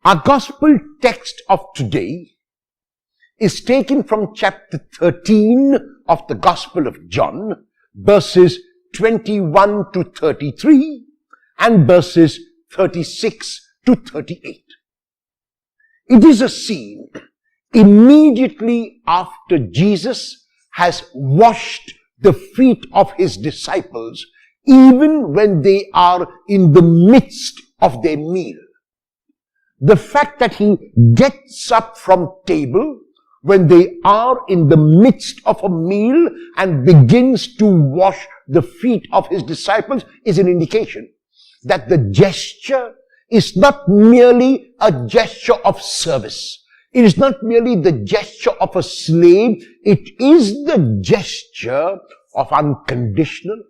Our gospel text of today is taken from chapter 13 of the Gospel of John, verses 21 to 33 and verses 36 to 38. It is a scene immediately after Jesus has washed the feet of his disciples, even when they are in the midst of their meal. The fact that he gets up from table when they are in the midst of a meal and begins to wash the feet of his disciples is an indication that the gesture is not merely a gesture of service. It is not merely the gesture of a slave. It is the gesture of unconditional,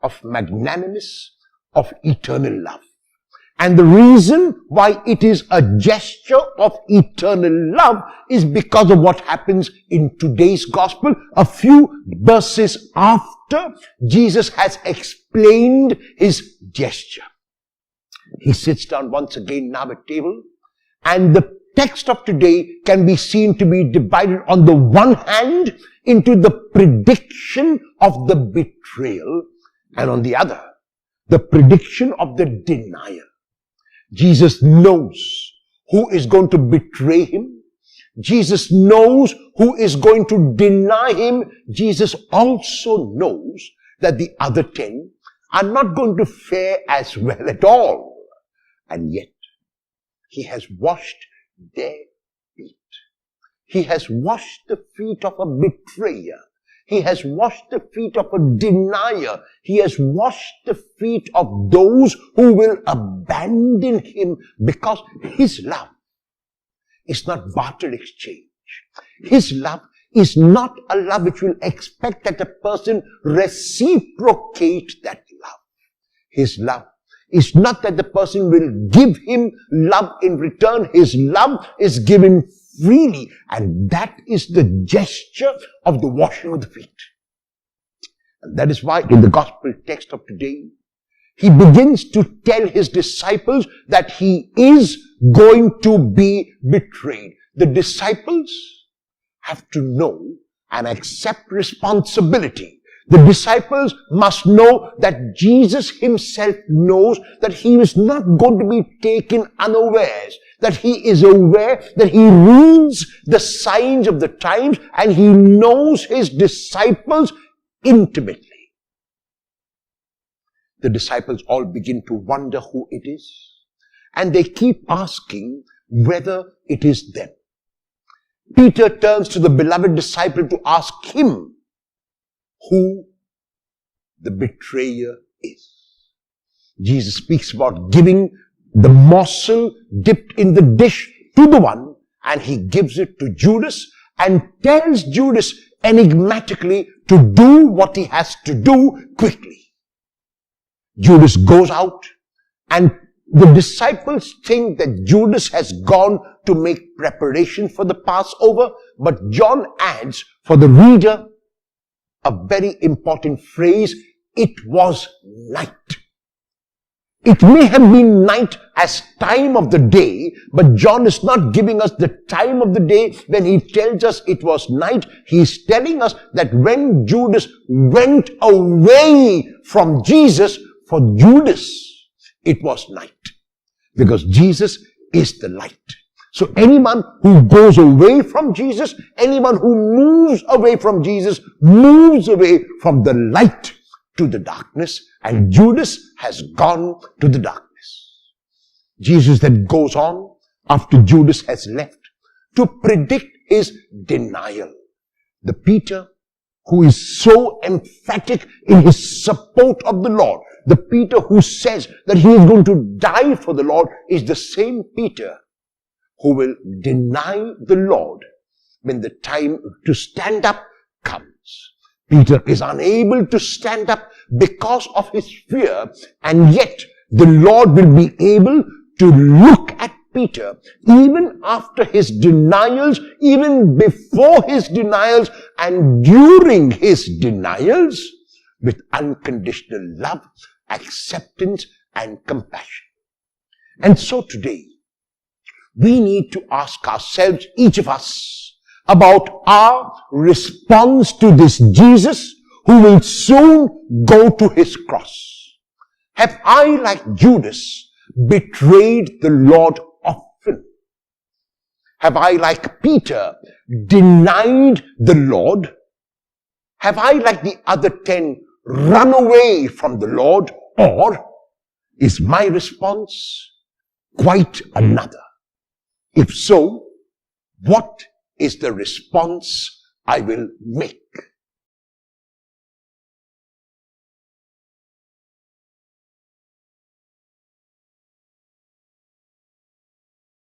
of magnanimous, of eternal love. And the reason why it is a gesture of eternal love is because of what happens in today's gospel. A few verses after Jesus has explained his gesture, he sits down once again now at table, and the text of today can be seen to be divided on the one hand into the prediction of the betrayal, and on the other, the prediction of the denial. Jesus knows who is going to betray him. Jesus knows who is going to deny him. Jesus also knows that the other 10 are not going to fare as well at all. And yet, he has washed their feet. He has washed the feet of a betrayer. He has washed the feet of a denier. He has washed the feet of those who will abandon him, because his love is not barter exchange. His love is not a love which will expect that a person reciprocate that love. His love is not that the person will give him love in return. His love is given freely, and that is the gesture of the washing of the feet. And that is why in the gospel text of today, he begins to tell his disciples that he is going to be betrayed. The disciples have to know and accept responsibility. The disciples must know that Jesus himself knows that he is not going to be taken unawares, that he is aware, that he reads the signs of the times, and he knows his disciples intimately. The disciples all begin to wonder who it is, and they keep asking whether it is them. Peter turns to the beloved disciple to ask him who the betrayer is. Jesus speaks about giving the morsel dipped in the dish to the one, and he gives it to Judas and tells Judas enigmatically to do what he has to do quickly. Judas goes out, and the disciples think that Judas has gone to make preparation for the Passover, but John adds for the reader a very important phrase: it was night. It may have been night as time of the day, but John is not giving us the time of the day when he tells us it was night. He is telling us that when Judas went away from Jesus, for Judas, it was night. Because Jesus is the light. So anyone who goes away from Jesus, anyone who moves away from Jesus, moves away from the light to the darkness, and Judas has gone to the darkness. Jesus then goes on, after Judas has left, to predict his denial. The Peter who is so emphatic in his support of the Lord, the Peter who says that he is going to die for the Lord, is the same Peter who will deny the Lord when the time to stand up comes. Peter is unable to stand up because of his fear, and yet the Lord will be able to look at Peter even after his denials, even before his denials, and during his denials, with unconditional love, acceptance, and compassion. And so today, we need to ask ourselves, each of us, about our response to this Jesus who will soon go to his cross. Have I, like Judas, betrayed the Lord often? Have I, like Peter, denied the Lord? Have I, like the other 10, run away from the Lord? Or is my response quite another? If so, what is the response I will make?